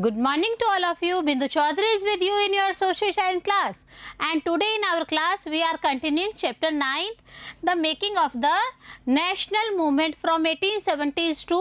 Good morning to all of you. Bindu Chaudhary is with you in your social science class. And today in our class we are continuing chapter 9, the making of the national movement from 1870s to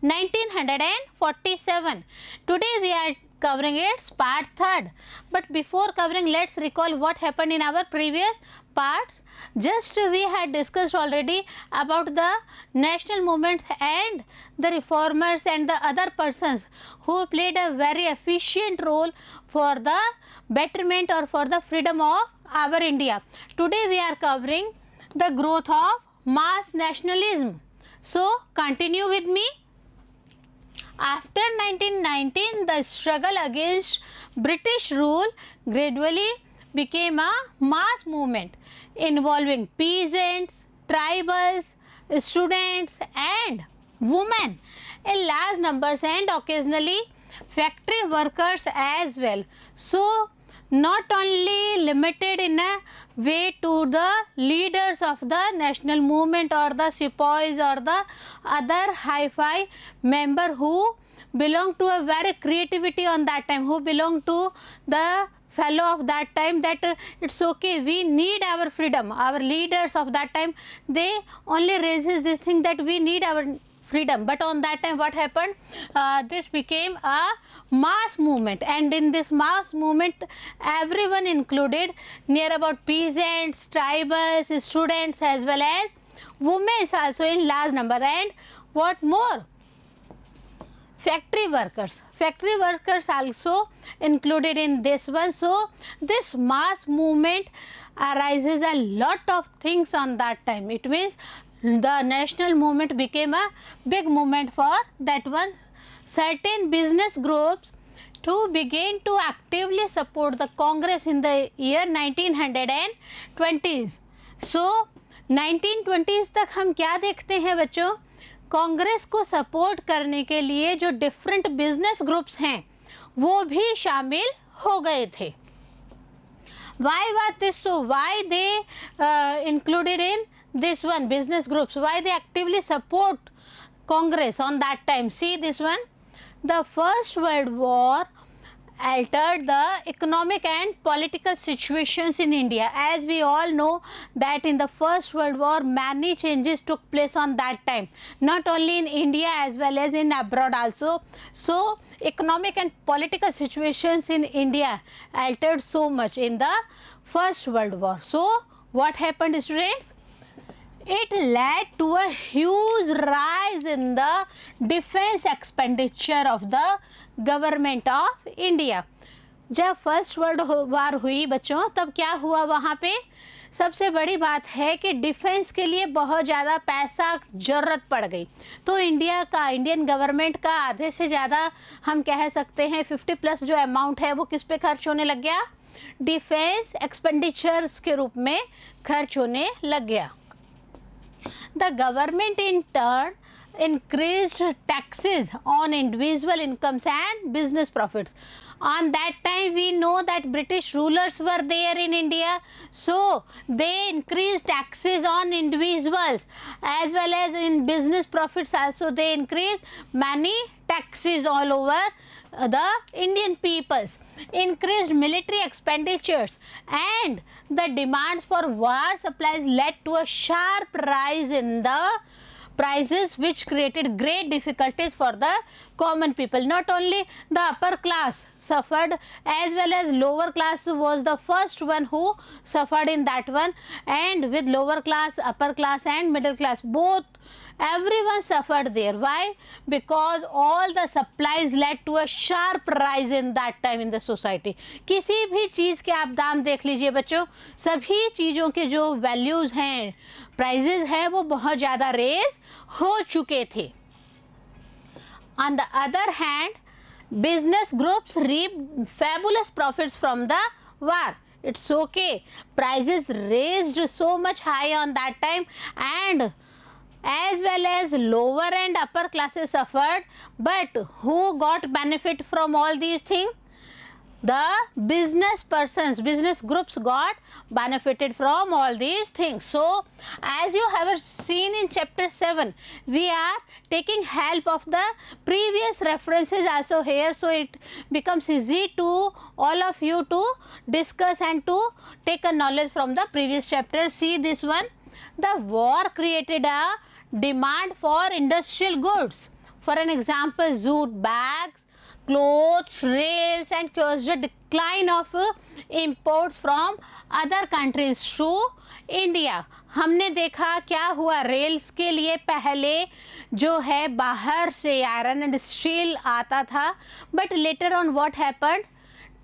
1947. Today we are covering its part 3rd. But before covering, let's recall what happened in our previous parts. Just we had discussed already about the national movements and the reformers and the other persons who played a very efficient role for the betterment or for the freedom of our India. Today we are covering the growth of mass nationalism. So continue with me. After 1919, the struggle against British rule gradually became a mass movement involving peasants, tribals, students and women in large numbers and occasionally factory workers as well. So not only limited in a way to the leaders of the national movement or the sepoys or the other hi-fi member who belong to a very creativity on that time, who belong to the fellow of that time, that it's okay, we need our freedom. Our leaders of that time, they only raises this thing that we need our freedom. But on that time what happened, this became a mass movement, and in this mass movement everyone included, near about peasants, tribals, students as well as women also in large number, and what more, factory workers also included in this one. So this mass movement arises a lot of things on that time. It means the national movement became a big movement for that one. Certain business groups to begin to actively support the Congress in the year 1920s. So 1920s तक हम क्या देखते हैं बच्चों, कांग्रेस को support करने के लिए जो डिफरेंट बिजनेस ग्रुप्स हैं वो भी शामिल हो गए थे. Why was this so? Why they included in this one business groups? Why they actively support Congress on that time? See this one. The First World War altered the economic and political situations in India. As we all know that in the First World War many changes took place on that time, not only in India as well as in abroad also. So economic and political situations in India altered so much in the First World War. So what happened, students? It led to a huge rise in the defense expenditure of the government of India. जब first world war हुई बच्चों, तब क्या हुआ वहाँ पे, सबसे बड़ी बात है कि डिफेंस के लिए बहुत ज़्यादा पैसा ज़रूरत पड़ गई. तो इंडियन गवर्नमेंट का आधे से ज़्यादा हम कह सकते हैं 50+ जो अमाउंट है वो किस पे खर्च होने लग गया, डिफेंस एक्सपेंडिचर्स के रूप में खर्च होने लग गया. The government in turn increased taxes on individual incomes and business profits. On that time we know that British rulers were there in India, so they increased taxes on individuals as well as in business profits also. They increased many taxes all over the Indian peoples, increased military expenditures, and the demands for war supplies led to a sharp rise in the prices, which created great difficulties for the common people. Not only the upper class suffered, as well as lower class was the first one who suffered in that one, and with lower class, upper class and middle class, both everyone suffered there. Why? Because all the supplies led to a sharp rise in that time in the society. किसी भी चीज़ के आप दाम देख लीजिए बच्चों, सभी चीज़ों के जो वैल्यूज़ हैं, प्राइजेज हैं, वो बहुत ज़्यादा रेज हो चुके थे. On the other hand, business groups reaped fabulous profits from the war. It's okay, prices raised so much high on that time, and as well as lower and upper classes suffered. But who got benefit from all these things? the business persons, business groups got benefited from all these things. So as you have seen in chapter 7, we are taking help of the previous references also here, so it becomes easy to all of you to discuss and to take a knowledge from the previous chapter. See this one, the war created a demand for industrial goods. For an example, jute bags, clothes, rails, and caused a decline of imports from other countries to India. हमने देखा क्या हुआ, rails के लिए पहले जो है बाहर से आयरन एंड स्टील आता था, but later on what happened,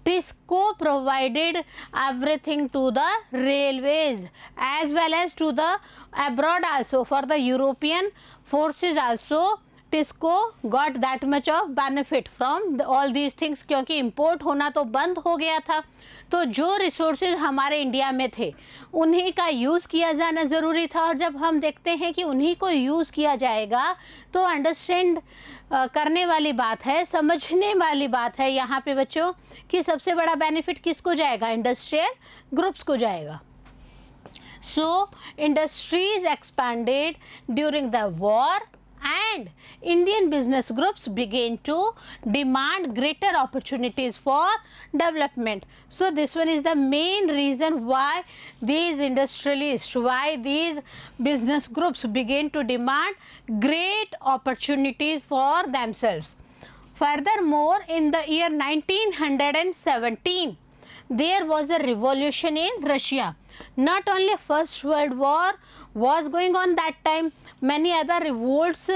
TISCO provided everything to the railways as well as to the abroad also. For the European forces also, TISCO got that much of benefit from all these things, क्योंकि import होना तो बंद हो गया था, तो जो resources हमारे इंडिया में थे उन्हीं का यूज़ किया जाना ज़रूरी था। और जब हम देखते हैं कि उन्हीं को यूज़ किया जाएगा तो अंडरस्टैंड करने वाली बात है, समझने वाली बात है यहाँ पे बच्चों कि सबसे बड़ा बेनिफिट किसको जाएगा, इंडस्ट्रियल ग्रुप्स को जाएगा। So industries expanded during the war and Indian business groups began to demand greater opportunities for development. So this one is the main reason why these industrialists, why these business groups began to demand great opportunities for themselves. Furthermore, in the year 1917, there was a revolution in Russia. Not only First World War was going on that time, many other revolts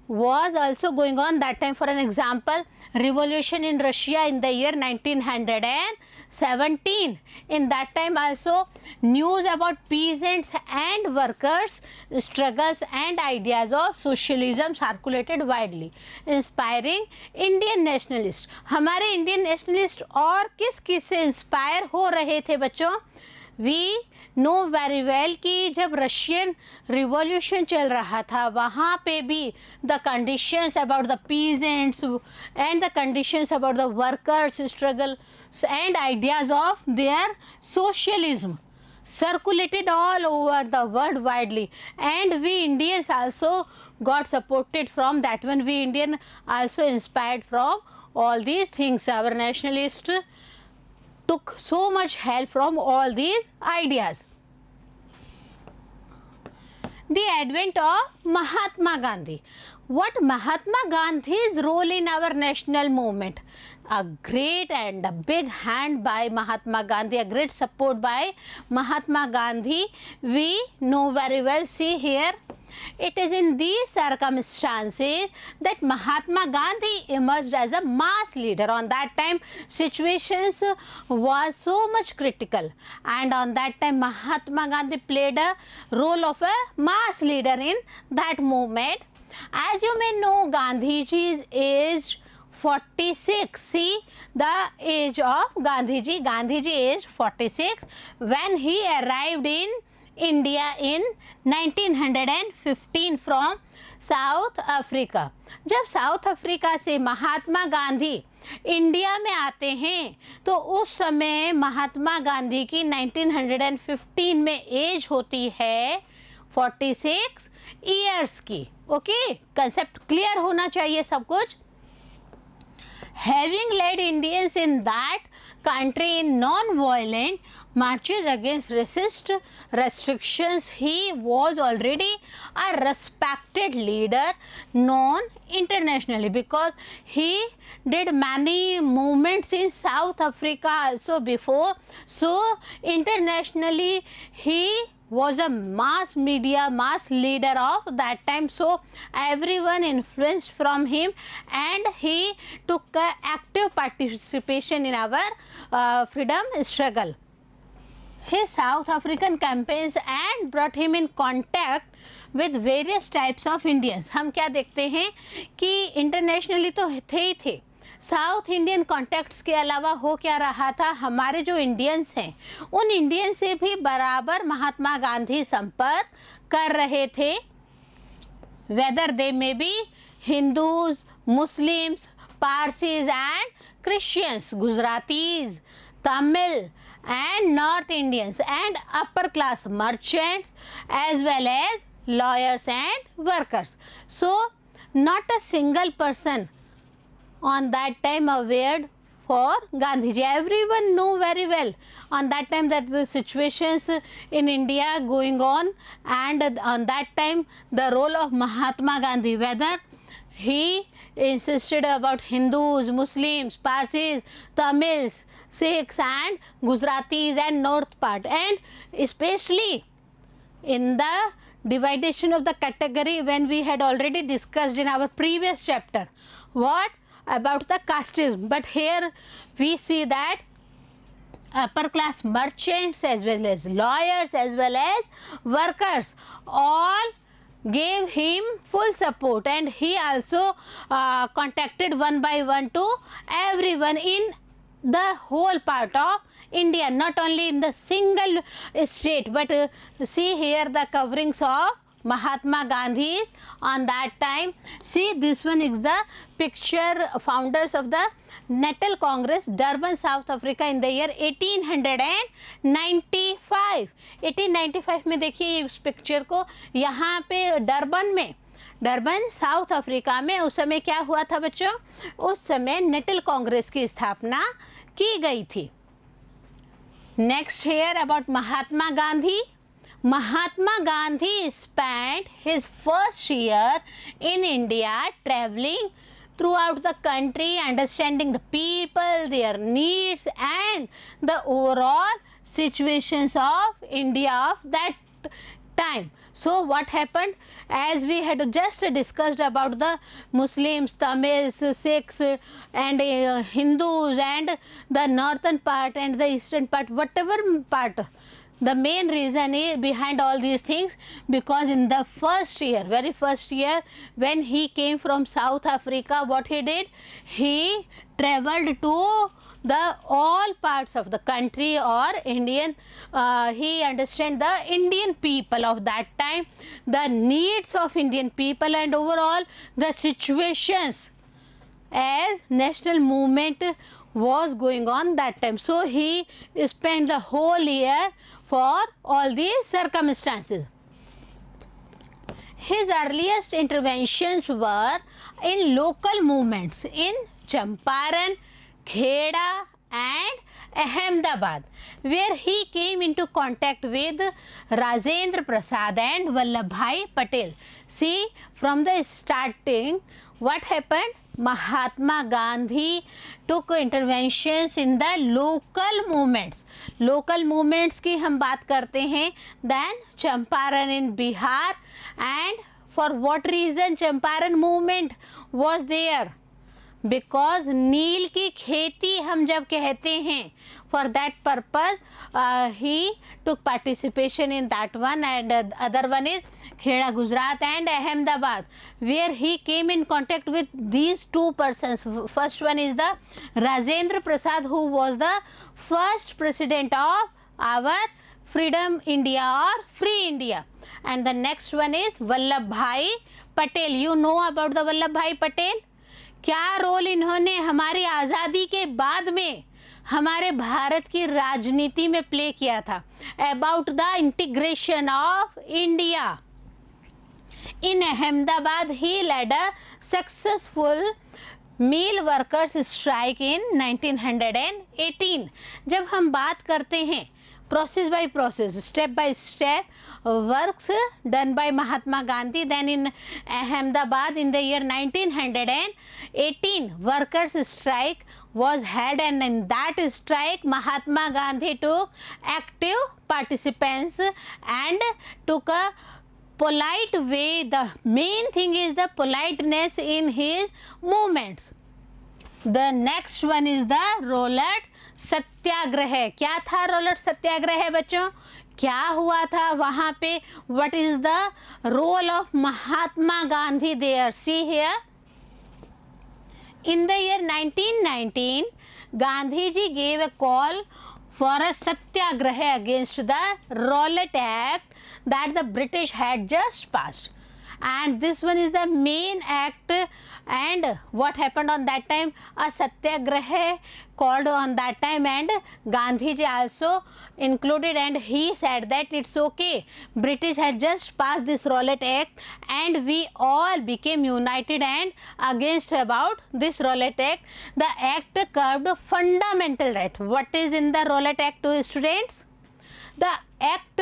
was also going on that time. For an example, revolution in Russia in the year 1917. In that time also news about peasants and workers struggles and ideas of socialism circulated widely, inspiring Indian nationalists. हमारे Indian nationalist और किस किस से inspire हो रहे थे बच्चों? We know very well कि जब रशियन रिवॉल्यूशन चल रहा था वहाँ पे भी the conditions about the peasants and the conditions about the workers struggles and ideas of their socialism circulated all over the world widely, and we Indians also got supported from that one. We Indian also inspired from all these things. Our nationalists took so much help from all these ideas. The advent of Mahatma Gandhi. What Mahatma Gandhi's role in our national movement? A great and a big hand by Mahatma Gandhi, a great support by Mahatma Gandhi. We know very well, see here. It is in these circumstances that Mahatma Gandhi emerged as a mass leader. On that time, situations was so much critical, and on that time Mahatma Gandhi played a role of a mass leader in that movement. As you may know, Gandhiji is aged 46. See the age of Gandhiji. Gandhiji aged 46 when he arrived in India in 1915 from south Africa. जब south Africa से Mahatma Gandhi India में आते हैं तो उस समय महात्मा गांधी की 1915 में एज होती है 46 ईयर्स की. ओके, कंसेप्ट क्लियर होना चाहिए सब कुछ. Having led Indians in that country in non-violent marches against racist restrictions, he was already a respected leader known internationally because he did many movements in South Africa also before. So internationally he was a mass media, mass leader of that time. So everyone influenced from him, and he took active participation in our freedom struggle. His South African campaigns and brought him in contact with various types of Indians. हम क्या देखते हैं कि internationally तो थे ही थे, south Indian contacts के अलावा हो क्या रहा था, हमारे जो इंडियंस हैं उन इंडियन से भी बराबर महात्मा गांधी संपर्क कर रहे थे. Whether they may be Hindus, Muslims, Parsis and Christians, Gujaratis, Tamil and North Indians, and upper class merchants as well as lawyers and workers. So not a single person on that time aware for Gandhiji. Everyone knew very well on that time that the situations in India going on, and on that time the role of Mahatma Gandhi, whether he insisted about Hindus, Muslims, Parsis, Tamils, Sikhs and Gujaratis and north part, and especially in the dividation of the category when we had already discussed in our previous chapter what about the casteism. But here we see that upper class merchants as well as lawyers as well as workers all gave him full support, and he also contacted one by one to everyone in the whole part of India, not only in the single state, but see here the coverings of Mahatma Gandhi on that time. See, this one is the picture founders of the Natal Congress, Durban, South Africa in the year 1895. 1895 में देखिए इस picture को, यहाँ पे Durban south Africa में उस समय क्या हुआ था बच्चों, उस समय नेटल कांग्रेस की स्थापना की गई थी. Next hear about Mahatma Gandhi. Mahatma Gandhi spent his first year in India traveling throughout the country, understanding the people, their needs and the overall situations of India of that time. So what happened, as we had just discussed about the Muslims, Tamils, Sikhs and Hindus and the northern part and the eastern part, whatever part, the main reason is behind all these things, because in the first year, very first year, when he came from South Africa, what he did, he traveled to the all parts of the country or Indian, he understand the Indian people of that time, the needs of Indian people and overall the situations as national movement was going on that time. So he spent the whole year for all these circumstances. His earliest interventions were in local movements in Champaran, Kheda and Ahmedabad, where he came into contact with Rajendra Prasad and Vallabhbhai Patel. See, from the starting, what happened? Mahatma Gandhi took interventions in the local movements. Local movements की हम बात करते हैं. Then Champaran in Bihar, and for what reason Champaran movement was there? Because नील की खेती हम जब कहते हैं, for that purpose he took participation in that one, and other one is Kheda, Gujarat and Ahmedabad, where he came in contact with these two persons. First one is the Rajendra Prasad, who was the first president of our Freedom India or Free India, and the next one is Vallabhbhai Patel. You know about the Vallabhbhai Patel? क्या role इन्होंने हमारी आज़ादी के बाद में हमारे भारत की राजनीति में प्ले किया था. About the integration of India. In Ahmedabad he led a successful mill workers strike in 1918. जब हम बात करते हैं process by process, step by step works done by Mahatma Gandhi, then in Ahmedabad in the year 1918 workers strike was held, and in that strike Mahatma Gandhi took active participants and took a polite way. The main thing is the politeness in his movements. The next one is the Rowlatt सत्याग्रह. क्या था Rowlatt सत्याग्रह बच्चों? क्या हुआ था वहाँ पे? What is the role of Mahatma Gandhi there? See here. In the year 1919, Gandhi ji gave a call for a satyagraha against the Rowlatt Act that the British had just passed. and this one is the main act. And what happened on that time? A satyagraha called on that time, and Gandhi ji also included, and he said that it's okay, British had just passed this Rowlatt Act and we all became united and against about this Rowlatt Act. The act curbed fundamental right. What is in the Rowlatt Act, students? The act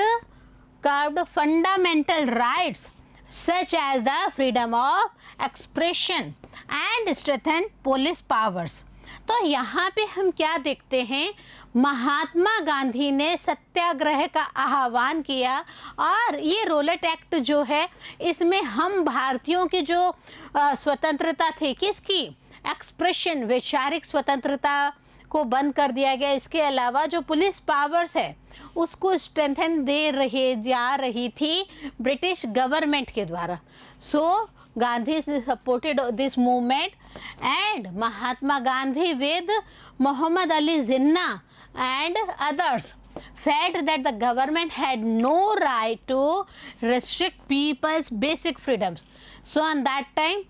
curbed fundamental rights such as the freedom of expression and strengthened police powers. तो यहाँ पे हम क्या देखते हैं, महात्मा गांधी ने सत्याग्रह का आह्वान किया, और ये रॉलेट एक्ट जो है इसमें हम भारतीयों की जो स्वतंत्रता थी, किसकी, एक्सप्रेशन, वैचारिक स्वतंत्रता को बंद कर दिया गया। इसके अलावा जो पुलिस पावर्स है उसको स्ट्रेंथन जा रही थी ब्रिटिश गवर्नमेंट के द्वारा। So Gandhi supported this movement, and Mahatma Gandhi with Mohammad Ali Jinnah and others felt that the government had no right to restrict people's basic freedoms. So on that time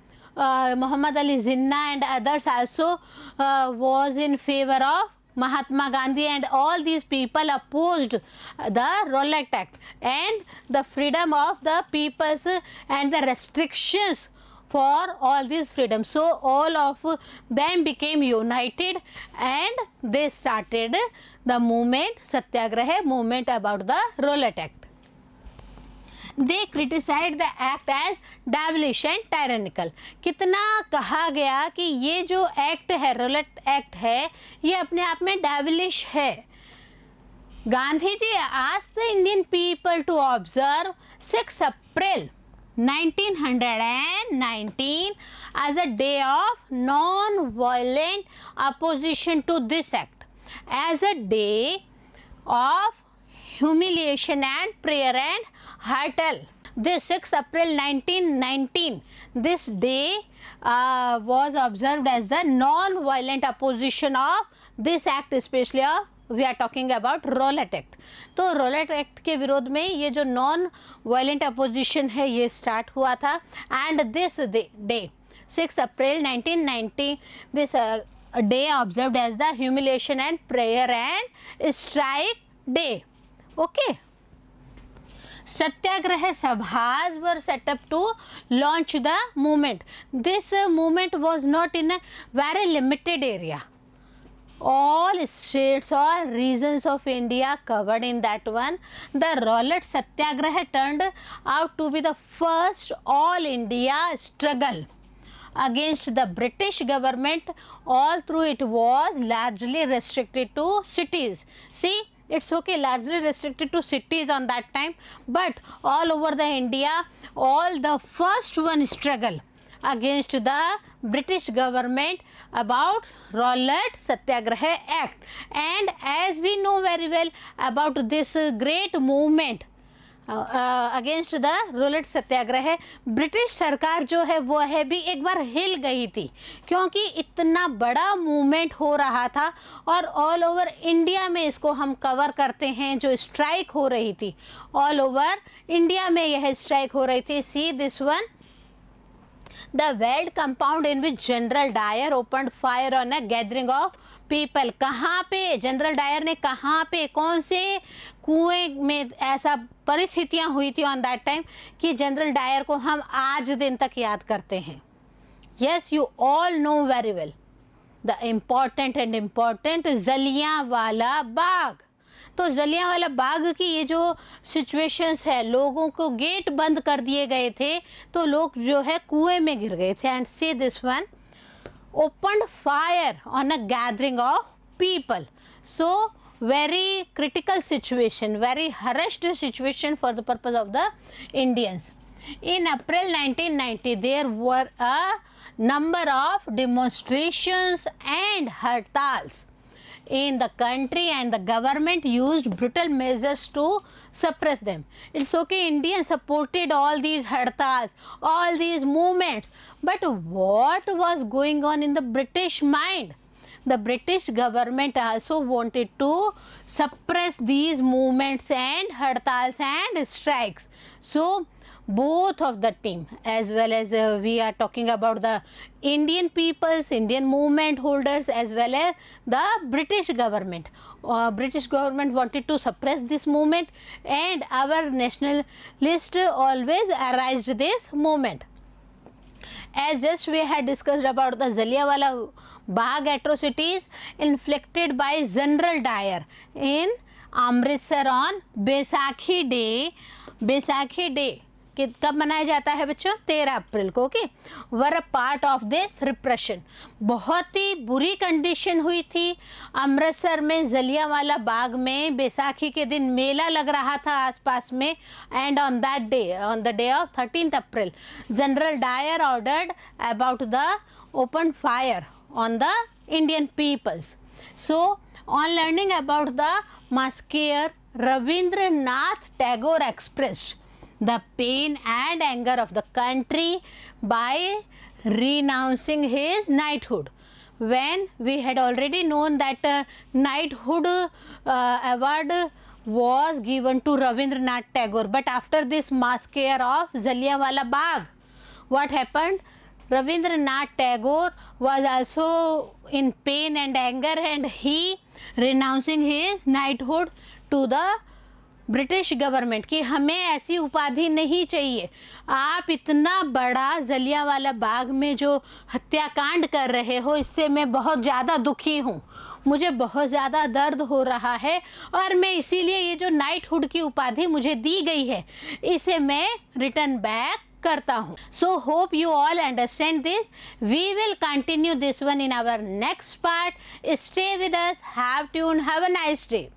Muhammad Ali Jinnah and others also was in favor of Mahatma Gandhi, and all these people opposed the Rowlatt Act and the freedom of the peoples and the restrictions for all these freedoms. So all of them became united and they started the movement, Satyagraha movement about the Rowlatt Act. They criticized the act as devilish and tyrannical. कितना कहा गया कि ये जो act है, Rowlatt Act है, ये अपने आप में devilish है। Gandhi ji asked the Indian people to observe 6 April 1919 as a day of non-violent opposition to this act, as a day of humiliation and prayer and hurtle. This 6 April 1919, this day was observed as the non-violent opposition of this act, especially we are talking about Rowlatt act. तो Rowlatt act के विरोध में ये जो non violent opposition है ये start हुआ था, and this day 6 April 1990 this day observed as the humiliation and prayer and strike day. Okay, Satyagraha Sabhas were set up to launch the movement. This movement was not in a very limited area. All states or regions of India covered in that one. The Rowlatt Satyagraha turned out to be the first all India struggle against the British government. All through it was largely restricted to cities. See, it's okay, largely restricted to cities on that time, but all over the India, all the first one struggle against the British government about Rowlatt Satyagraha Act. And as we know very well about this great movement against the Rowlatt Satyagraha, British सरकार जो है वो है भी एक बार हिल गई थी, क्योंकि इतना बड़ा मूवमेंट हो रहा था और ऑल ओवर इंडिया में इसको हम कवर करते हैं। जो स्ट्राइक हो रही थी ऑल ओवर इंडिया में, यह स्ट्राइक हो रही थी। See this one, the Weld compound in which General Dyer opened fire on a gathering of people. कहाँ पे जनरल डायर ने, कहाँ पे, कौन से कुएं में ऐसा परिस्थितियाँ हुई थी ऑन दैट टाइम कि जनरल डायर को हम आज दिन तक याद करते हैं। Yes, you all know very well the important Jallianwala Bagh. तो जलियांवाला बाग की ये जो सिचुएशंस है, लोगों को गेट बंद कर दिए गए थे तो लोग जो है कुएं में गिर गए थे। And see this one, opened fire on a gathering of people. So very critical situation, very harassed situation for the purpose of the Indians. In April 1990, there were a number of demonstrations and hartals in the country, and the government used brutal measures to suppress them. It's okay, Indians supported all these hartals, all these movements, but what was going on in the British mind? The British government also wanted to suppress these movements and hartals and strikes. So both of the team, as well as we are talking about the Indian peoples, Indian movement holders, as well as the British government. British government wanted to suppress this movement, and our nationalist always arised this movement. As just we had discussed about the Jallianwala Bagh atrocities inflicted by General Dyer in Amritsar on Baisakhi day. Baisakhi day कब मनाया जाता है बच्चों? 13 अप्रैल को. Okay, were a part of this repression. बहुत ही बुरी condition हुई थी अमृतसर में. जलियांवाला बाग में बैसाखी के दिन मेला लग रहा था आसपास में. And on that day, on the day of 13 April, General Dyer ordered about the open fire on the Indian peoples. So on learning about the massacre, Rabindranath Tagore expressed the pain and anger of the country by renouncing his knighthood. When we had already known that knighthood award was given to Rabindranath Tagore, but after this massacre of Jallianwala Bagh, what happened? Rabindranath Tagore was also in pain and anger, and he renouncing his knighthood to the British government कि हमें ऐसी उपाधि नहीं चाहिए. आप इतना बड़ा जलियांवाला बाग में जो हत्याकांड कर रहे हो, इससे मैं बहुत ज़्यादा दुखी हूँ. मुझे बहुत ज़्यादा दर्द हो रहा है, और मैं इसीलिए ये जो नाइटहुड की उपाधि मुझे दी गई है, इसे मैं रिटर्न बैक करता हूँ. So hope you all understand this. We will continue this one in our next part. Stay with us. Have tune. Have a nice day.